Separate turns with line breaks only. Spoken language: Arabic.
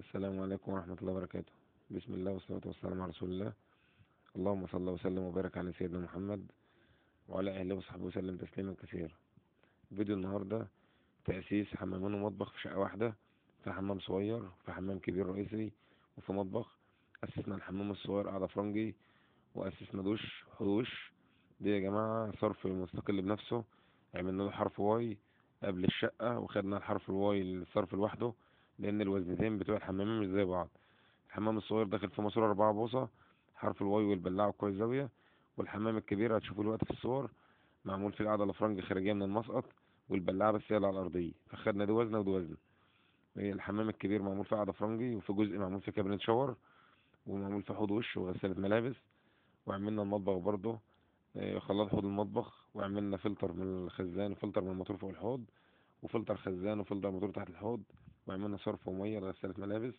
السلام عليكم ورحمة الله وبركاته. بسم الله والصلاة والسلام على رسول الله. اللهم صل وسلم وبارك على سيدنا محمد وعلى آله وصحبه وسلم تسليما كثيرا. فيديو النهاردة تأسيس حمامين ومطبخ في شقة واحدة، في حمام صغير، في حمام كبير رئيسي، وفي مطبخ. أسسنا الحمام الصغير قاعدة فرنجي، وأسسنا دوش حوش. دي يا جماعة صرف مستقل بنفسه، عملنا له حرف واي قبل الشقة، وخدنا الحرف الواي للصرف لوحده، لأن الوزنتين بتوع الحمامين مش زي بعض. الحمام الصغير داخل في ماسورة 4 بوصة، حرف الواي والبلاعة وكويس زاوية. والحمام الكبير هتشوفوا الوقت في الصور معمول في القعدة الأفرنج خارجية من المسقط، والبلاعة بس هي اللي على الأرضية، فخدنا دي وزنة ودي وزنة. الحمام الكبير معمول في قعدة فرنجي، وفي جزء معمول في كابينة شاور، ومعمول في حوض وش وغسالة ملابس. وعملنا المطبخ برضه، خلاط حوض المطبخ، وعملنا فلتر من الخزان وفلتر من الموتور فوق الحوض، وفلتر خزان وفلتر موتور تحت الحوض. وعملنا صرف ومية لغسالة ملابس.